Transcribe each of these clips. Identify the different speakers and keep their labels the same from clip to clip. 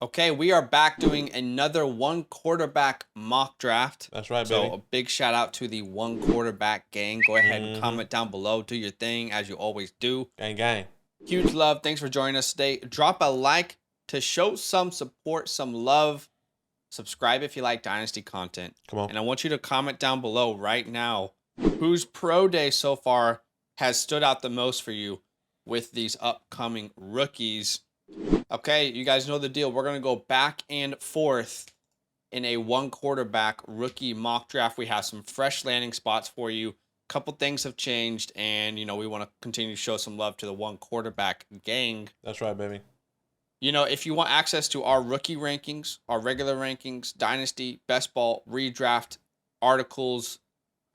Speaker 1: Okay, we are back doing another one quarterback mock draft.
Speaker 2: That's right,
Speaker 1: So
Speaker 2: baby.
Speaker 1: a big shout out to the one quarterback gang. Go ahead and
Speaker 2: Mm-hmm.
Speaker 1: comment down below. Do your thing as you always do.
Speaker 2: Gang, gang.
Speaker 1: Huge love. Thanks for joining us today. Drop a like to show some support, some love. Subscribe if you like Dynasty content.
Speaker 2: Come on.
Speaker 1: And I want you to comment down below right now whose pro day so far has stood out the most for you with these upcoming rookies. Okay, you guys know the deal. We're going to go back and forth in a one quarterback rookie mock draft. We have some fresh landing spots for you. A couple things have changed, and we want to continue to show some love to the one quarterback gang.
Speaker 2: That's right, baby.
Speaker 1: If you want access to our rookie rankings, our regular rankings, Dynasty, Best Ball, Redraft, articles,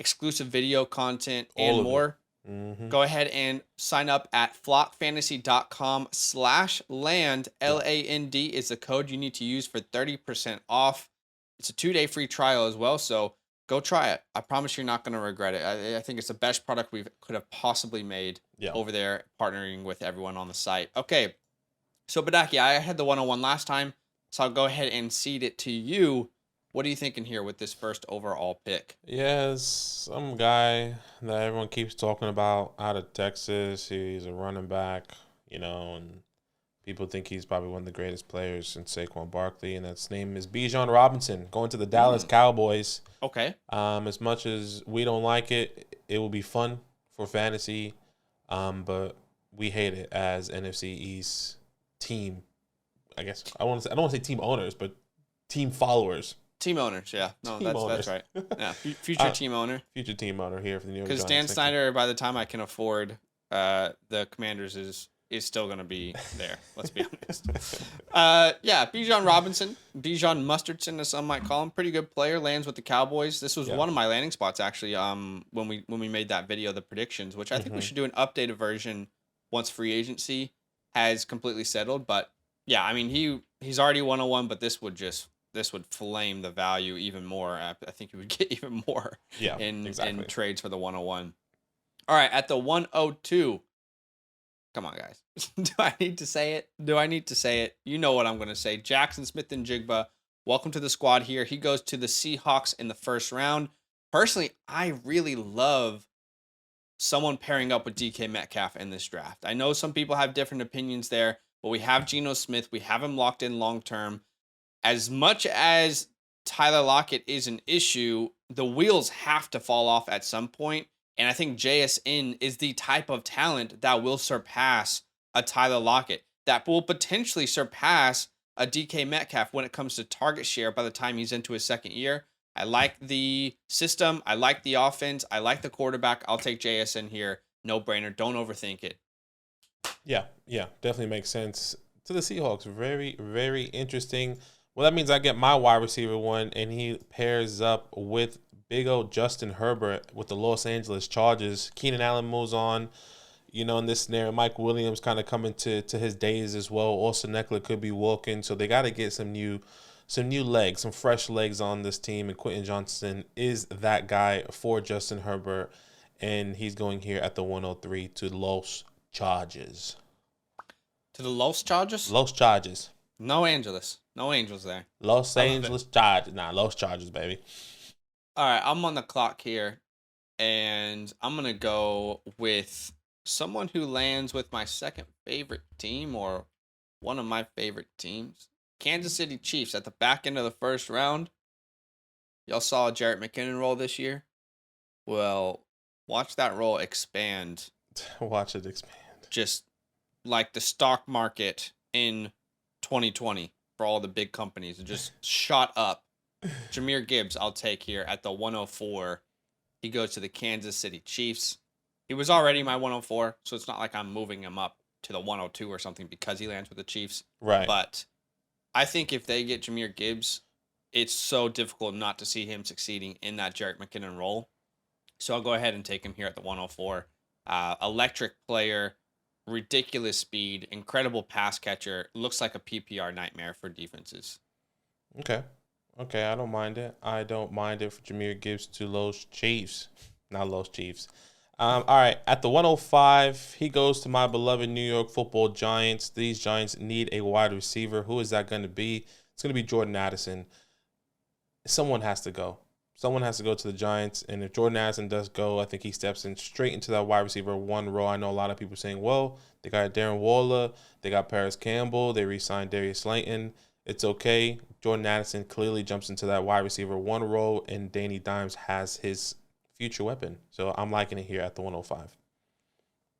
Speaker 1: exclusive video content,
Speaker 2: All
Speaker 1: and
Speaker 2: of it.
Speaker 1: more,
Speaker 2: Mm-hmm.
Speaker 1: go ahead and sign up at flockfantasy.com/land. LAND is the code you need to use for 30% off. It's a 2-day free trial as well, so go try it. I promise you're not going to regret it. I think it's the best product we could have possibly made over there, partnering with everyone on the site. Okay, so Badake, I had the 101 last time, so I'll go ahead and cede it to you. What are you thinking here with this first overall pick?
Speaker 2: Yes, some guy that everyone keeps talking about out of Texas. He's a running back, and people think he's probably one of the greatest players since Saquon Barkley, and his name is Bijan Robinson, going to the Dallas Cowboys.
Speaker 1: Okay.
Speaker 2: As much as we don't like it, it will be fun for fantasy, but we hate it as NFC East team. I guess I don't want to say team owners, but team followers.
Speaker 1: Team owners, yeah. No,
Speaker 2: Team
Speaker 1: that's right. Yeah, future team owner.
Speaker 2: Future team owner here for the New York Giants.
Speaker 1: Because Dan Snyder, by the time I can afford the Commanders, is still going to be there. Let's be honest. Yeah, Bijan Robinson, Bijan Mustardson, as some might call him, pretty good player. Lands with the Cowboys. This was one of my landing spots actually. When we made that video, the predictions, which I think we should do an updated version once free agency has completely settled. But yeah, I mean he's already 101, but this would flame the value even more. I think you would get even more in trades for the 101. All right, at the 102. Come on, guys. Do I need to say it? You know what I'm going to say. Jackson Smith-Njigba, welcome to the squad here. He goes to the Seahawks in the first round. Personally, I really love someone pairing up with DK Metcalf in this draft. I know some people have different opinions there, but we have Geno Smith. We have him locked in long term. As much as Tyler Lockett is an issue, the wheels have to fall off at some point. And I think JSN is the type of talent that will surpass a Tyler Lockett, that will potentially surpass a DK Metcalf when it comes to target share by the time he's into his second year. I like the system. I like the offense. I like the quarterback. I'll take JSN here. No brainer. Don't overthink it.
Speaker 2: Yeah, definitely makes sense. To the Seahawks, very, very interesting. Well, that means I get my wide receiver one, and he pairs up with big old Justin Herbert with the Los Angeles Chargers. Keenan Allen moves on, in this scenario. Mike Williams kind of coming to his days as well. Austin Eckler could be walking, so they got to get some new legs, some fresh legs on this team. And Quentin Johnson is that guy for Justin Herbert, and he's going here at the 103 to Los Chargers.
Speaker 1: To the Los Chargers?
Speaker 2: Los Chargers.
Speaker 1: No Angels there.
Speaker 2: Los Angeles Chargers. Nah, Los Chargers, baby.
Speaker 1: All right, I'm on the clock here, and I'm going to go with someone who lands with my second favorite team, or one of my favorite teams. Kansas City Chiefs at the back end of the first round. Y'all saw Jarrett McKinnon roll this year? Well, watch that roll expand.
Speaker 2: Watch it expand.
Speaker 1: Just like the stock market in 2020 for all the big companies. It just shot up. Jahmyr Gibbs, I'll take here at the 104. He goes to the Kansas City Chiefs. He was already my 104, so it's not like I'm moving him up to the 102 or something because he lands with the Chiefs.
Speaker 2: Right.
Speaker 1: But I think if they get Jahmyr Gibbs, it's so difficult not to see him succeeding in that Jarrett McKinnon role. So I'll go ahead and take him here at the 104. Electric player, ridiculous speed, incredible pass catcher. Looks like a PPR nightmare for defenses.
Speaker 2: Okay, I don't mind it. I don't mind it for Jahmyr Gibbs to Los Chiefs. Not Los Chiefs. All right, at the 105, he goes to my beloved New York Football Giants. These Giants need a wide receiver. Who is that going to be? It's going to be Jordan Addison. Someone has to go. Someone has to go to the Giants, and if Jordan Addison does go, I think he steps in straight into that wide receiver one role. I know a lot of people saying, well, they got Darren Waller, they got Paris Campbell, they re-signed Darius Slayton. It's okay. Jordan Addison clearly jumps into that wide receiver one role, and Danny Dimes has his future weapon. So I'm liking it here at the 105.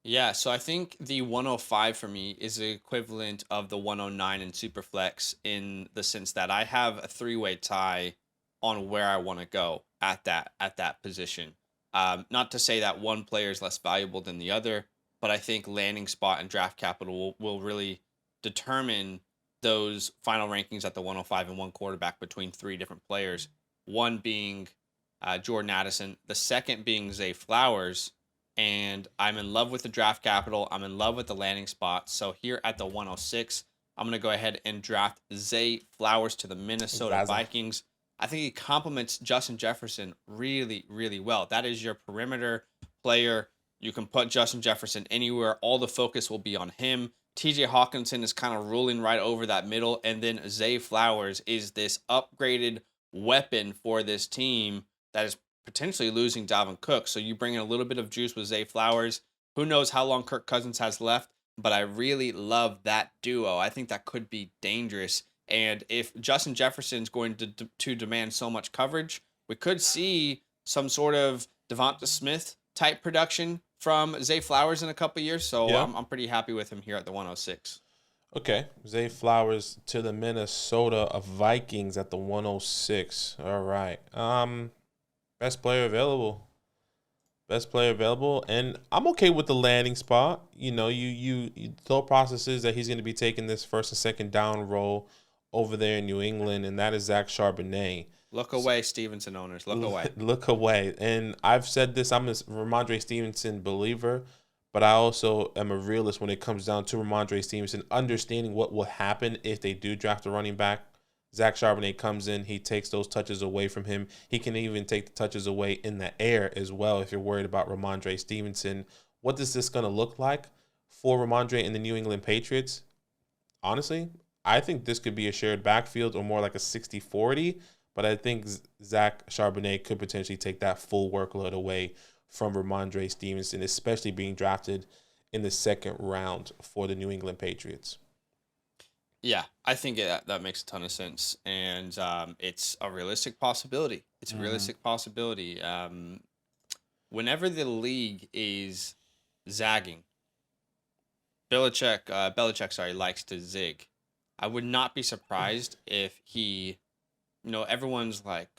Speaker 1: Yeah, so I think the 105 for me is the equivalent of the 109 in Superflex in the sense that I have a three-way tie on where I want to go at that position. Not to say that one player is less valuable than the other, but I think landing spot and draft capital will really determine those final rankings at the 105 and one quarterback between three different players. One being Jordan Addison, the second being Zay Flowers, and I'm in love with the draft capital. I'm in love with the landing spot. So here at the 106, I'm going to go ahead and draft Zay Flowers to the Minnesota Vikings. I think he complements Justin Jefferson really, really well. That is your perimeter player. You can put Justin Jefferson anywhere. All the focus will be on him. TJ Hawkinson is kind of ruling right over that middle. And then Zay Flowers is this upgraded weapon for this team that is potentially losing Dalvin Cook. So you bring in a little bit of juice with Zay Flowers. Who knows how long Kirk Cousins has left, but I really love that duo. I think that could be dangerous. And if Justin Jefferson's going to demand so much coverage, we could see some sort of Devonta Smith type production from Zay Flowers in a couple of years. So
Speaker 2: Yeah.
Speaker 1: I'm pretty happy with him here at the 106.
Speaker 2: Okay, Zay Flowers to the Minnesota Vikings at the 106. All right. Best player available. Best player available, and I'm okay with the landing spot. You know, you thought process is that he's going to be taking this first and second down role over there in New England, and that is Zach Charbonnet.
Speaker 1: Look away, Stevenson owners. Look away.
Speaker 2: Look away. And I've said this, I'm a Ramondre Stevenson believer, but I also am a realist when it comes down to Ramondre Stevenson, understanding what will happen if they do draft a running back. Zach Charbonnet comes in, he takes those touches away from him. He can even take the touches away in the air as well if you're worried about Ramondre Stevenson. What is this going to look like for Ramondre and the New England Patriots? Honestly, I think this could be a shared backfield or more like a 60-40, but I think Zach Charbonnet could potentially take that full workload away from Ramondre Stevenson, especially being drafted in the second round for the New England Patriots.
Speaker 1: Yeah, I think that makes a ton of sense, and it's a realistic possibility. It's a realistic possibility. Whenever the league is zagging, Belichick, likes to zig. I would not be surprised if he, everyone's like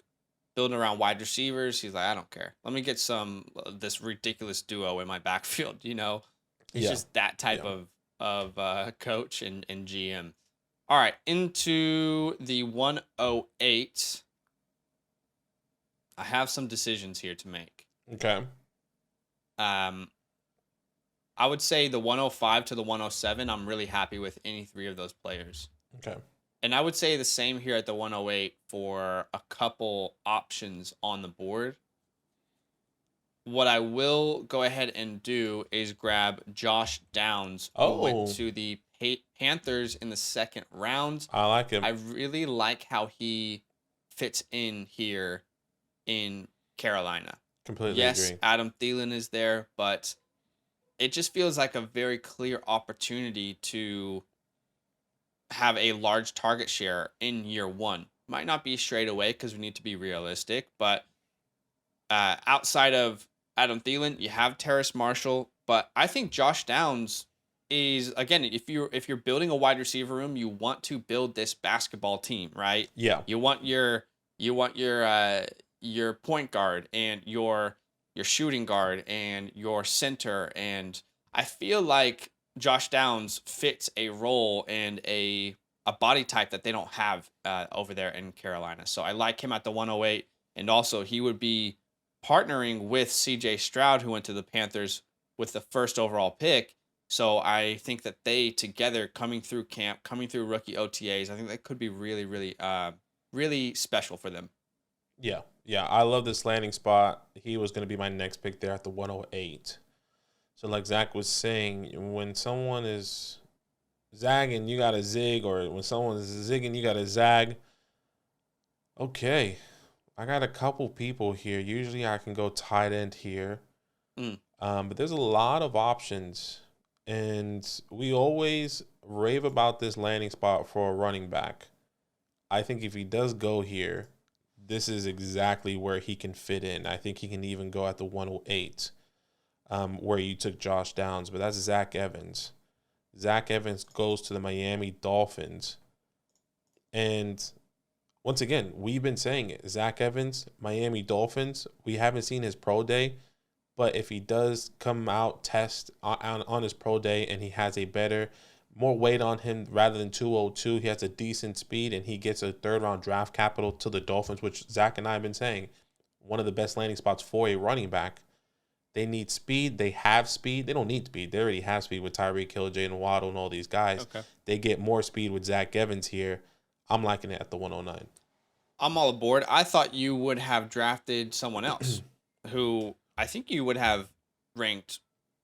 Speaker 1: building around wide receivers. He's like, I don't care. Let me get this ridiculous duo in my backfield. He's just that type of coach and GM. All right, into the 108. I have some decisions here to make.
Speaker 2: Okay.
Speaker 1: I would say the 105 to the 107, I'm really happy with any three of those players.
Speaker 2: Okay.
Speaker 1: And I would say the same here at the 108 for a couple options on the board. What I will go ahead and do is grab Josh Downs, who went to the Panthers in the second round.
Speaker 2: I like him.
Speaker 1: I really like how he fits in here in Carolina.
Speaker 2: Completely
Speaker 1: yes,
Speaker 2: agree.
Speaker 1: Adam Thielen is there, but it just feels like a very clear opportunity to have a large target share in year one. Might not be straight away because we need to be realistic, but outside of Adam Thielen, you have Terrace Marshall, but I think Josh Downs is, again, if you're building a wide receiver room, you want to build this basketball team, right?
Speaker 2: Yeah.
Speaker 1: You want your point guard and your shooting guard and your center, and I feel like Josh Downs fits a role and a body type that they don't have over there in Carolina. So I like him at the 108, and also he would be partnering with CJ Stroud, who went to the Panthers with the first overall pick. So I think that they together, coming through camp, coming through rookie OTAs, I think that could be really, really, really special for them.
Speaker 2: Yeah. Yeah. I love this landing spot. He was going to be my next pick there at the 108. So, like Zach was saying, when someone is zagging, you got to zig, or when someone is zigging, you got to zag. Okay. I got a couple people here. Usually I can go tight end here.
Speaker 1: Mm.
Speaker 2: But there's a lot of options. And we always rave about this landing spot for a running back. I think if he does go here, this is exactly where he can fit in. I think he can even go at the 108, where you took Josh Downs, but that's Zach Evans. Zach Evans goes to the Miami Dolphins. And once again, we've been saying it. Zach Evans, Miami Dolphins, we haven't seen his pro day, but if he does come out, test on his pro day, and he has a better, more weight on him rather than 202, he has a decent speed, and he gets a third-round draft capital to the Dolphins, which Zach and I have been saying, one of the best landing spots for a running back. They need speed. They have speed. They don't need speed. They already have speed with Tyreek Hill, Jalen Waddle, and all these guys.
Speaker 1: Okay.
Speaker 2: They get more speed with Zach Evans here. I'm liking it at the 109.
Speaker 1: I'm all aboard. I thought you would have drafted someone else who I think you would have ranked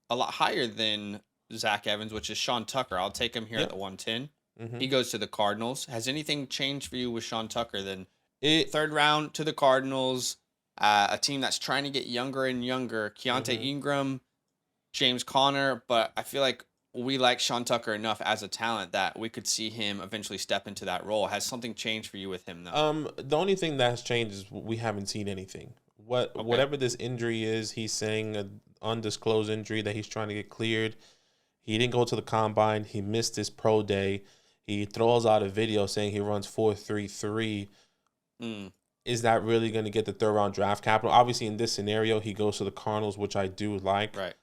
Speaker 1: a lot higher than Zach Evans, which is Sean Tucker. I'll take him here at the 110.
Speaker 2: Mm-hmm.
Speaker 1: He goes to the Cardinals. Has anything changed for you with Sean Tucker? Then third round to the Cardinals, a team that's trying to get younger and younger. Keontae Ingram, James Conner, but I feel like we like Sean Tucker enough as a talent that we could see him eventually step into that role. Has something changed for you with him though?
Speaker 2: The only thing that's changed is we haven't seen anything. Whatever this injury is, he's saying an undisclosed injury that he's trying to get cleared. He didn't go to the combine. He missed his pro day. He throws out a video saying he runs 4.33. Is that really going to get the third round draft capital? Obviously, in this scenario, he goes to the Cardinals, which I do like.
Speaker 1: Right.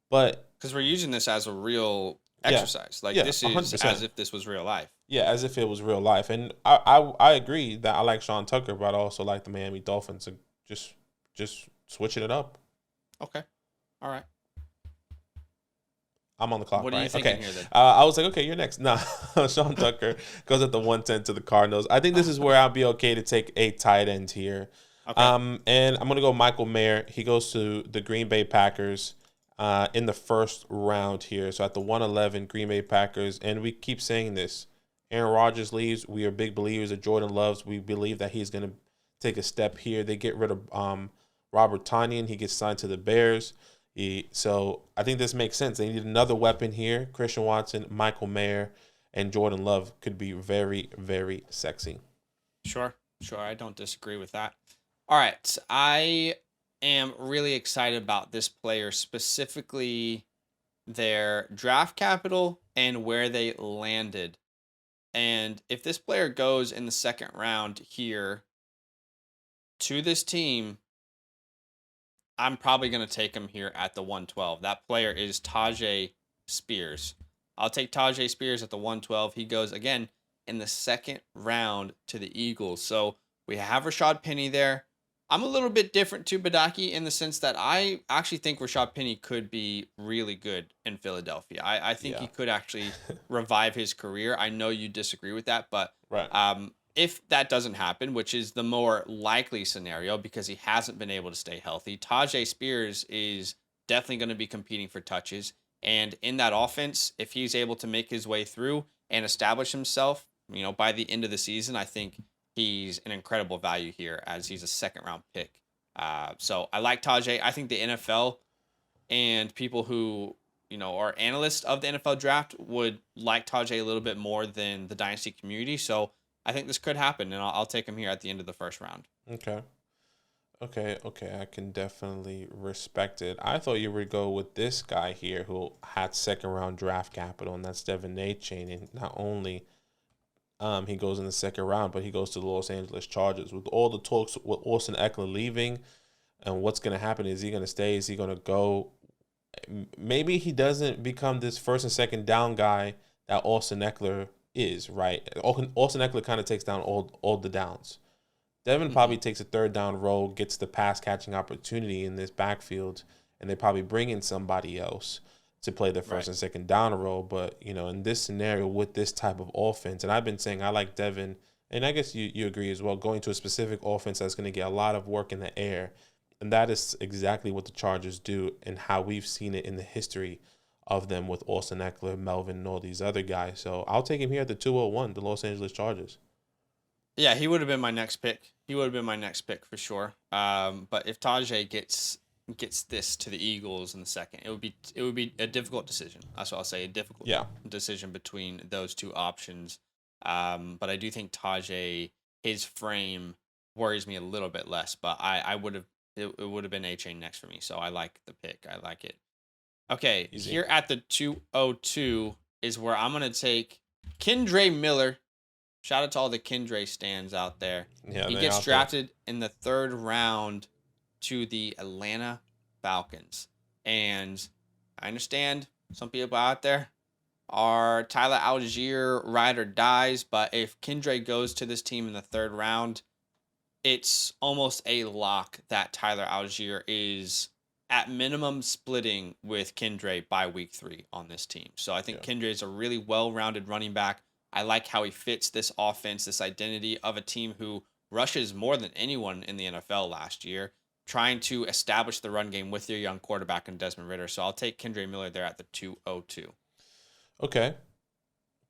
Speaker 2: But
Speaker 1: because we're using this as a real exercise. This is 100%. As if this was real life.
Speaker 2: Yeah, as if it was real life. And I agree that I like Sean Tucker, but I also like the Miami Dolphins. So just switching it up.
Speaker 1: Okay. All right.
Speaker 2: I'm on the clock.
Speaker 1: What are you thinking here then?
Speaker 2: I was like, okay, you're next. No, Sean Tucker goes at the 110 to the Cardinals. I think this is where I'll be okay to take a tight end here. Okay. And I'm going to go Michael Mayer. He goes to the Green Bay Packers in the first round here. So at the 111, Green Bay Packers. And we keep saying this. Aaron Rodgers leaves. We are big believers of Jordan Loves. We believe that he's going to take a step here. They get rid of Robert Tonyan. He gets signed to the Bears. So I think this makes sense. They need another weapon here. Christian Watson, Michael Mayer, and Jordan Love could be very, very sexy.
Speaker 1: Sure. I don't disagree with that. All right. I am really excited about this player, specifically their draft capital and where they landed. And if this player goes in the second round here to this team, I'm probably going to take him here at the 112. That player is Tyjae Spears. I'll take Tyjae Spears at the 112. He goes, again, in the second round to the Eagles. So we have Rashad Penny there. I'm a little bit different to Badake in the sense that I actually think Rashad Penny could be really good in Philadelphia. I think he could actually revive his career. I know you disagree with that, but if that doesn't happen, which is the more likely scenario because he hasn't been able to stay healthy, Tyjae Spears is definitely going to be competing for touches. And in that offense, if he's able to make his way through and establish himself, by the end of the season, I think he's an incredible value here as he's a second-round pick. So I like Tyjae. I think the NFL and people who, are analysts of the NFL draft would like Tyjae a little bit more than the Dynasty community. So I think this could happen, and I'll take him here at the end of the first round.
Speaker 2: Okay. I can definitely respect it. I thought you would go with this guy here who had second-round draft capital, and that's Devin Achane. And not only he goes in the second round, but he goes to the Los Angeles Chargers. With all the talks with Austin Eckler leaving, and what's going to happen, is he going to stay? Is he going to go? Maybe he doesn't become this first and second down guy that Austin Eckler is, right? Austin Eckler kind of takes down all the downs. Devin probably takes a third down role, gets the pass catching opportunity in this backfield, and they probably bring in somebody else to play the first and second down role. But, in this scenario with this type of offense, and I've been saying I like Devin And I guess you agree as well, going to a specific offense that's going to get a lot of work in the air. And that is exactly what the Chargers do and how we've seen it in the history of them with Austin Eckler, Melvin, and all these other guys. So I'll take him here at the 201, the Los Angeles Chargers.
Speaker 1: Yeah, he would have been my next pick. He would have been my next pick for sure. But if Tajay gets this to the Eagles in the second, it would be a difficult decision. That's what I'll say, a difficult decision between those two options. But I do think Tajay, his frame worries me a little bit less. But I would have it would have been A-Chain next for me. So I like the pick. I like it. Okay,
Speaker 2: Easy.
Speaker 1: here at the 202 is where I'm gonna take Kendre Miller. Shout out to all the Kendre stands out there.
Speaker 2: Yeah,
Speaker 1: he gets drafted in the 3rd round to the Atlanta Falcons. And I understand some people out there are Tyler Algier ride or dies, but if Kendre goes to this team in the 3rd round, it's almost a lock that Tyler Algier is at minimum splitting with Kendre by week 3 on this team. So I think Kendre is a really well-rounded running back. I like how he fits this offense, this identity of a team who rushes more than anyone in the NFL last year, trying to establish the run game with their young quarterback and Desmond Ridder. So I'll take Kendre Miller there at the 202.
Speaker 2: Okay.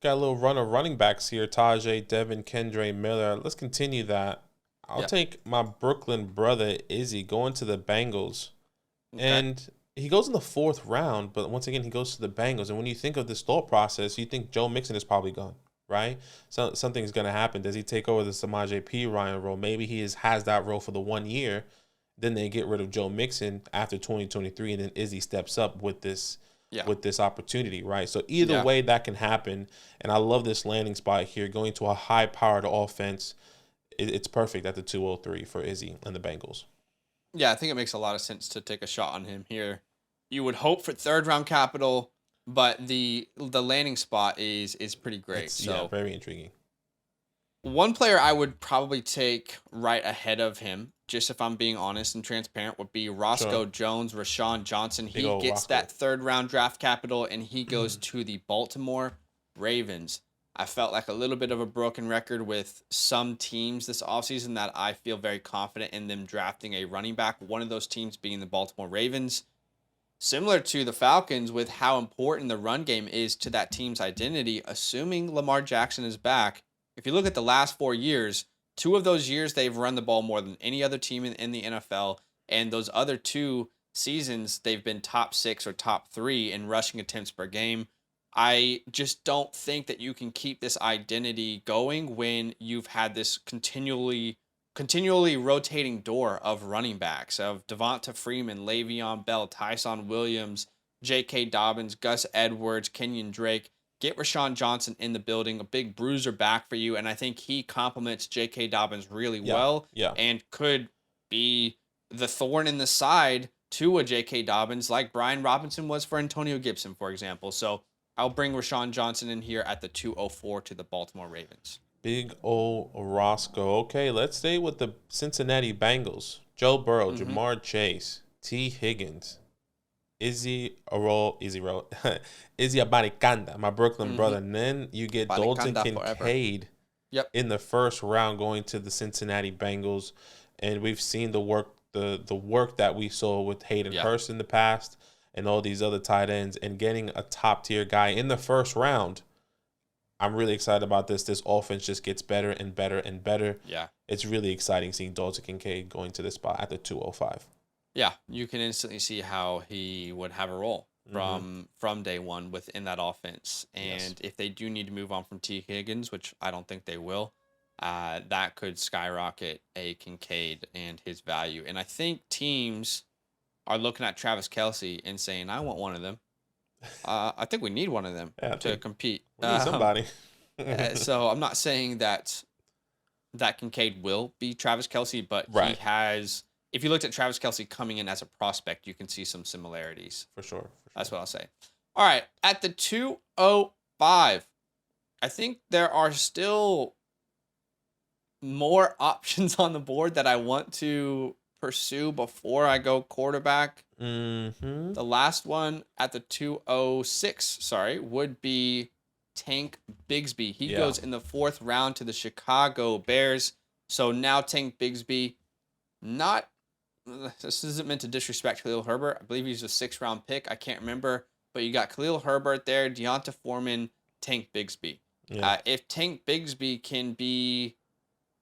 Speaker 2: Got a little run of running backs here. Tajay, Devin, Kendre Miller. Let's continue that. I'll take my Brooklyn brother, Izzy, going to the Bengals. Okay. And he goes in the 4th round, but once again, he goes to the Bengals. And when you think of this thought process, you think Joe Mixon is probably gone, right? So something's going to happen. Does he take over the Samaje P. Ryan role? Maybe he has that role for the 1 year. Then they get rid of Joe Mixon after 2023, and then Izzy steps up with this opportunity, right? So either way, that can happen. And I love this landing spot here, going to a high-powered offense. It's perfect at the 203 for Izzy and the Bengals.
Speaker 1: Yeah, I think it makes a lot of sense to take a shot on him here. You would hope for 3rd round capital, but the landing spot is pretty great.
Speaker 2: Very intriguing.
Speaker 1: One player I would probably take right ahead of him, just if I'm being honest and transparent, would be Roscoe Jones, Rashawn Johnson. He gets that 3rd round draft capital, and he goes to the Baltimore Ravens. I felt like a little bit of a broken record with some teams this offseason that I feel very confident in them drafting a running back, one of those teams being the Baltimore Ravens. Similar to the Falcons with how important the run game is to that team's identity, assuming Lamar Jackson is back. If you look at the last 4 years, 2 of those years they've run the ball more than any other team in the NFL, and those other 2 seasons they've been top 6 or top 3 in rushing attempts per game. I just don't think that you can keep this identity going when you've had this continually rotating door of running backs, of Devonta Freeman, Le'Veon Bell, Tyson Williams, J.K. Dobbins, Gus Edwards, Kenyon Drake. Get Rashawn Johnson in the building, a big bruiser back for you, and I think he complements J.K. Dobbins really well and could be the thorn in the side to a J.K. Dobbins like Brian Robinson was for Antonio Gibson, for example. So I'll bring Rashawn Johnson in here at the 204 to the Baltimore Ravens.
Speaker 2: Big old Roscoe. Okay, let's stay with the Cincinnati Bengals. Joe Burrow, Jamar Chase, T. Higgins, Izzy Abanikanda, my Brooklyn brother. And then you get Dalton Kincaid in the 1st round going to the Cincinnati Bengals. And we've seen the work that we saw with Hayden Hurst in the past and all these other tight ends, and getting a top-tier guy in the 1st round. I'm really excited about this. This offense just gets better and better and better. Yeah. It's really exciting seeing Dalton Kincaid going to this spot at the 205.
Speaker 1: Yeah, you can instantly see how he would have a role from day one within that offense. And if they do need to move on from T. Higgins, which I don't think they will, that could skyrocket a Kincaid and his value. And I think teams are looking at Travis Kelce and saying, I want one of them. I think we need one of them to compete.
Speaker 2: We need somebody.
Speaker 1: So I'm not saying that Kincaid will be Travis Kelce, but he has... If you looked at Travis Kelce coming in as a prospect, you can see some similarities.
Speaker 2: For sure.
Speaker 1: That's what I'll say. All right. At the 205, I think there are still more options on the board that I want to pursue before I go quarterback. The last one at the 206, would be Tank Bigsby. He
Speaker 2: Yeah.
Speaker 1: goes in the 4th round to the Chicago Bears. So now Tank Bigsby, this isn't meant to disrespect Khalil Herbert. I believe he's a 6th round pick. I can't remember. But you got Khalil Herbert there, Deonta Foreman, Tank Bigsby.
Speaker 2: Yeah.
Speaker 1: If Tank Bigsby can be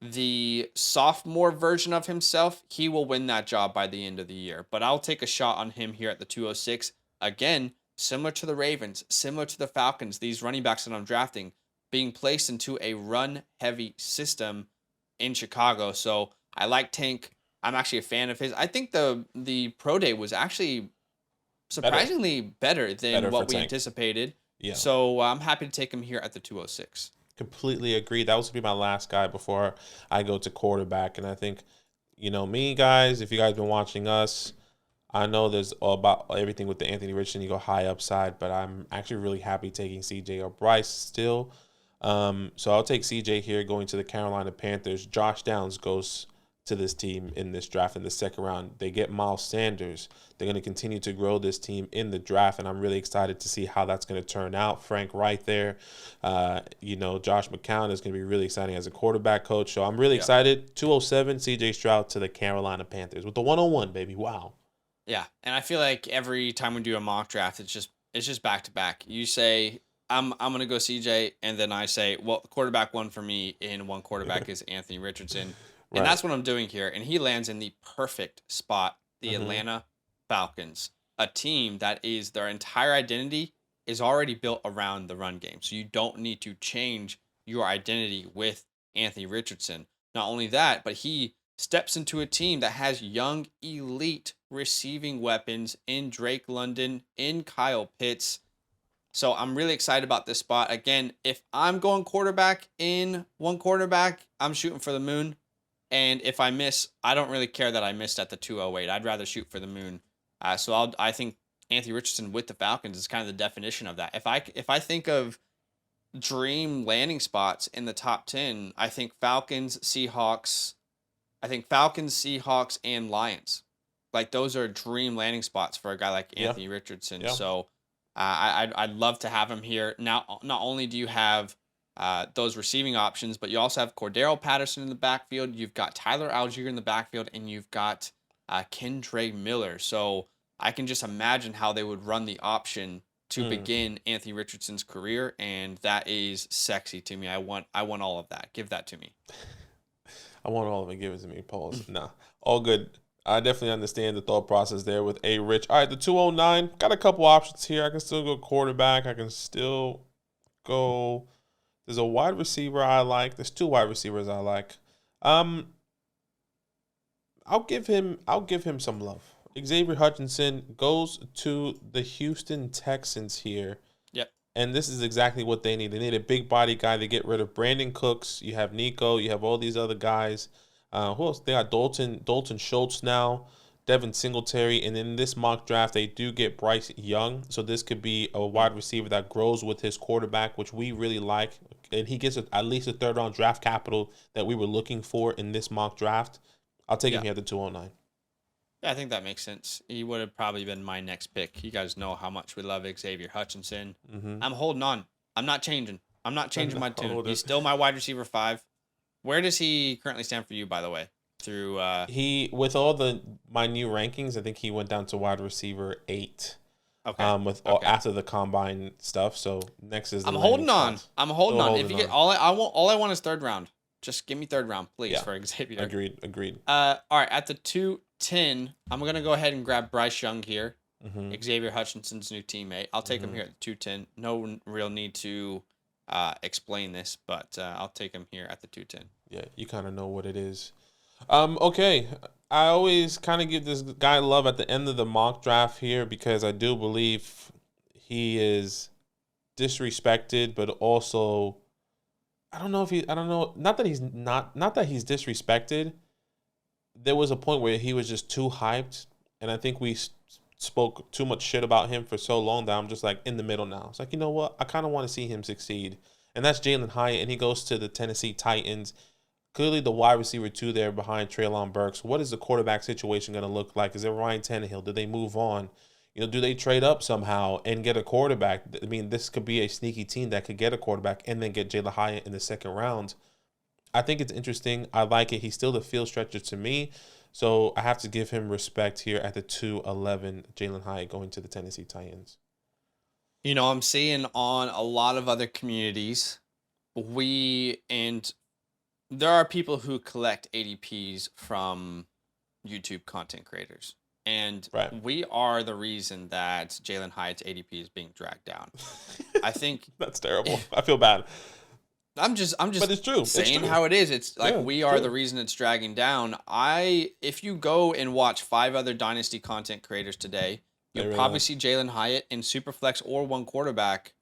Speaker 1: the sophomore version of himself, he will win that job by the end of the year. But I'll take a shot on him here at the 206. Again, similar to the Ravens, similar to the Falcons, these running backs that I'm drafting being placed into a run-heavy system in Chicago. So I like Tank. I'm actually a fan of his. I think the pro day was actually surprisingly better than what we
Speaker 2: Tank.
Speaker 1: anticipated.
Speaker 2: Yeah.
Speaker 1: So I'm happy to take him here at the 206.
Speaker 2: Completely agree. That was going to be my last guy before I go to quarterback. And I think, me, guys, if you guys been watching us, I know there's all about everything with the Anthony Richardson. You go high upside, but I'm actually really happy taking CJ or Bryce still. So I'll take CJ here going to the Carolina Panthers. Josh Downs goes to this team in this draft in the 2nd round. They get Miles Sanders. They're going to continue to grow this team in the draft, and I'm really excited to see how that's going to turn out. Frank Wright there. Josh McCown is going to be really exciting as a quarterback coach. So I'm really excited. 207, CJ Stroud to the Carolina Panthers with the 101, baby. Wow.
Speaker 1: Yeah, and I feel like every time we do a mock draft, it's just back to back. You say I'm gonna go CJ, and then I say, well, quarterback one for me in one quarterback is Anthony Richardson, and that's what I'm doing here. And he lands in the perfect spot, the Atlanta Falcons, a team that is their entire identity is already built around the run game, so you don't need to change your identity with Anthony Richardson. Not only that, but he steps into a team that has young, elite receiving weapons in Drake London, in Kyle Pitts. So I'm really excited about this spot. Again, if I'm going quarterback in one quarterback, I'm shooting for the moon. And if I miss, I don't really care that I missed at the 208. I'd rather shoot for the moon. I think Anthony Richardson with the Falcons is kind of the definition of that. If I think of dream landing spots in the top 10, I think Falcons, Seahawks, and Lions. Like, those are dream landing spots for a guy like Anthony Richardson. Yeah. So I'd love to have him here. Now, not only do you have those receiving options, but you also have Cordero Patterson in the backfield. You've got Tyler Algier in the backfield, and you've got Kendre Miller. So I can just imagine how they would run the option to begin Anthony Richardson's career, and that is sexy to me. I want all of that. Give that to me.
Speaker 2: I want all of it. Give it to me. Pause. Nah, all good. I definitely understand the thought process there with A. Rich. All right, the 209. Got a couple options here. I can still go quarterback. I can still go. There's a wide receiver I like. There's 2 wide receivers I like. I'll give him some love. Xavier Hutchinson goes to the Houston Texans here.
Speaker 1: Yep.
Speaker 2: And this is exactly what they need. They need a big body guy to get rid of Brandon Cooks. You have Nico. You have all these other guys. Who else? They got Dalton Schultz now, Devin Singletary. And in this mock draft, they do get Bryce Young. So this could be a wide receiver that grows with his quarterback, which we really like. And he gets at least a 3rd-round draft capital that we were looking for in this mock draft. I'll take him here at the 209.
Speaker 1: Yeah, I think that makes sense. He would have probably been my next pick. You guys know how much we love Xavier Hutchinson.
Speaker 2: Mm-hmm.
Speaker 1: I'm holding on. I'm not changing my tune. He's still my wide receiver 5. Where does he currently stand for you, by the way? Through
Speaker 2: he, with all my new rankings, I think he went down to wide receiver 8.
Speaker 1: Okay.
Speaker 2: After the combine stuff. So next is the
Speaker 1: I'm holding on. I'm holding on. If you get all I want is 3rd round. Just give me 3rd round, please, for Xavier.
Speaker 2: Agreed.
Speaker 1: All right, at the 210, I'm gonna go ahead and grab Bryce Young here.
Speaker 2: Mm-hmm.
Speaker 1: Xavier Hutchinson's new teammate. I'll take him here at the 210. No real need to explain this, but I'll take him here at the 210.
Speaker 2: Yeah, you kind of know what it is. Okay. I always kind of give this guy love at the end of the mock draft here because I do believe he is disrespected, but also not that he's disrespected. There was a point where he was just too hyped, and I think we spoke too much shit about him for so long that I'm just like in the middle now. It's like, you know what? I kind of want to see him succeed, and that's Jalen Hyatt, and he goes to the Tennessee Titans. Clearly the wide receiver 2 there behind Treylon Burks. What is the quarterback situation going to look like? Is it Ryan Tannehill? Did they move on? Do they trade up somehow and get a quarterback? I mean, this could be a sneaky team that could get a quarterback and then get Jalen Hyatt in the second round. I think it's interesting. I like it. He's still the field stretcher to me. So I have to give him respect here at the 2-11, Jalen Hyatt going to the Tennessee Titans.
Speaker 1: I'm seeing on a lot of other communities, there are people who collect ADPs from YouTube content creators. And we are the reason that Jalen Hyatt's ADP is being dragged down. I think
Speaker 2: that's terrible. I feel bad.
Speaker 1: I'm just
Speaker 2: but it's true.
Speaker 1: saying how it is. It's like we are the reason it's dragging down. If you go and watch 5 other Dynasty content creators today, you'll probably see Jalen Hyatt in Superflex or one quarterback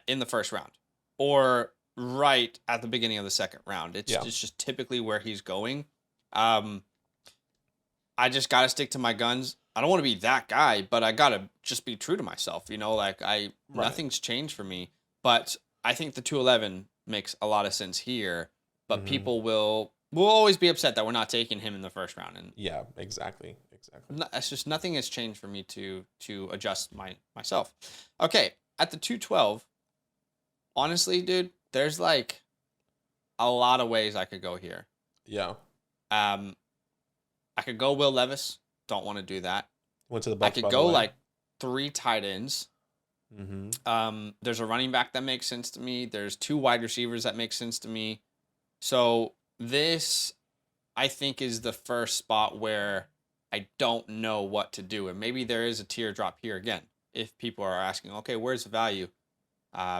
Speaker 1: in the first round or right at the beginning of the second round. It's just typically where he's going. I just got to stick to my guns. I don't want to be that guy, but I got to just be true to myself. Nothing's changed for me. But I think the 2-11 makes a lot of sense here. But people will always be upset that we're not taking him in the first round. And
Speaker 2: yeah, exactly.
Speaker 1: It's just nothing has changed for me to adjust myself. Okay, at the 2-12, honestly, dude, there's like a lot of ways I could go here.
Speaker 2: Yeah.
Speaker 1: I could go Will Levis. Don't want to do that.
Speaker 2: Went to the Bucs,
Speaker 1: I could go like 3 tight ends. There's a running back that makes sense to me. There's 2 wide receivers that make sense to me. So this, I think, is the first spot where I don't know what to do. And maybe there is a teardrop here again. If people are asking, okay, where's the value?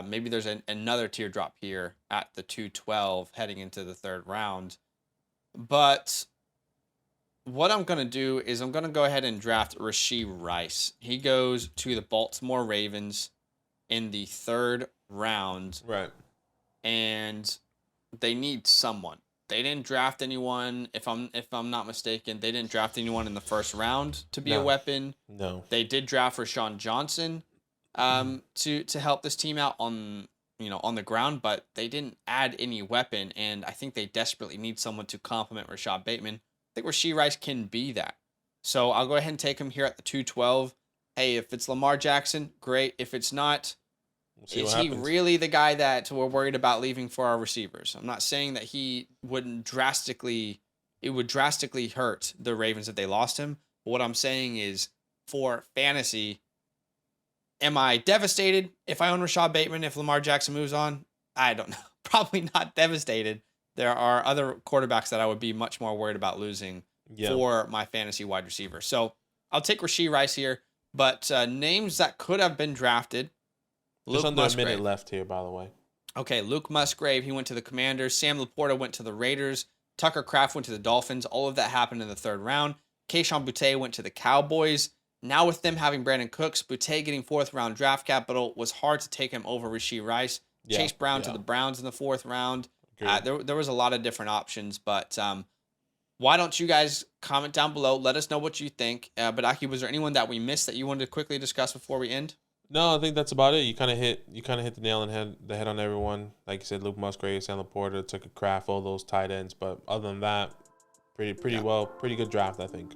Speaker 1: Maybe there's another teardrop here at the 2-12 heading into the third round. But what I'm going to do is I'm going to go ahead and draft Rashee Rice. He goes to the Baltimore Ravens in the third round.
Speaker 2: Right.
Speaker 1: And they need someone. They didn't draft anyone, if I'm not mistaken. They didn't draft anyone in the first round to be a weapon.
Speaker 2: No.
Speaker 1: They did draft Rashawn Johnson to help this team out on the ground, but they didn't add any weapon, and I think they desperately need someone to complement Rashad Bateman. I think Rashee Rice can be that. So I'll go ahead and take him here at the 2-12. Hey, if it's Lamar Jackson, great. If it's not, is he really the guy that we're worried about leaving for our receivers? I'm not saying that it would drastically hurt the Ravens if they lost him. But what I'm saying is, for fantasy, am I devastated if I own Rashad Bateman if Lamar Jackson moves on? I don't know. Probably not devastated. There are other quarterbacks that I would be much more worried about losing for my fantasy wide receiver. So I'll take Rashee Rice here. But names that could have been drafted.
Speaker 2: There's under a minute left here, by the way.
Speaker 1: Okay, Luke Musgrave, he went to the Commanders. Sam Laporta went to the Raiders. Tucker Kraft went to the Dolphins. All of that happened in the third round. Keyshawn Boutte went to the Cowboys. Now with them having Brandon Cooks, Boutte getting 4th round draft capital, was hard to take him over Rashee Rice. Chase Brown to the Browns in the 4th round. There was a lot of different options, but why don't you guys comment down below? Let us know what you think. Badake, was there anyone that we missed that you wanted to quickly discuss before we end?
Speaker 2: No, I think that's about it. You kind of hit the nail on the head on everyone. Like you said, Luke Musgrave, Sam Laporta, Tucker Kraft, all those tight ends. But other than that, pretty good draft, I think.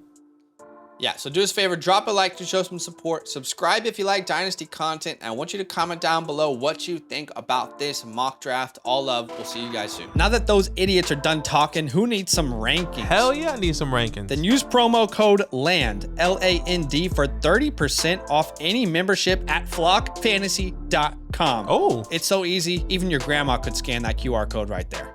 Speaker 1: Yeah, so do us a favor, drop a like to show some support. Subscribe if you like Dynasty content. And I want you to comment down below what you think about this mock draft. All love. We'll see you guys soon. Now that those idiots are done talking, who needs some rankings?
Speaker 2: Hell yeah, I need some rankings.
Speaker 1: Then use promo code LAND, L-A-N-D, for 30% off any membership at flockfantasy.com.
Speaker 2: Oh.
Speaker 1: It's so easy. Even your grandma could scan that QR code right there.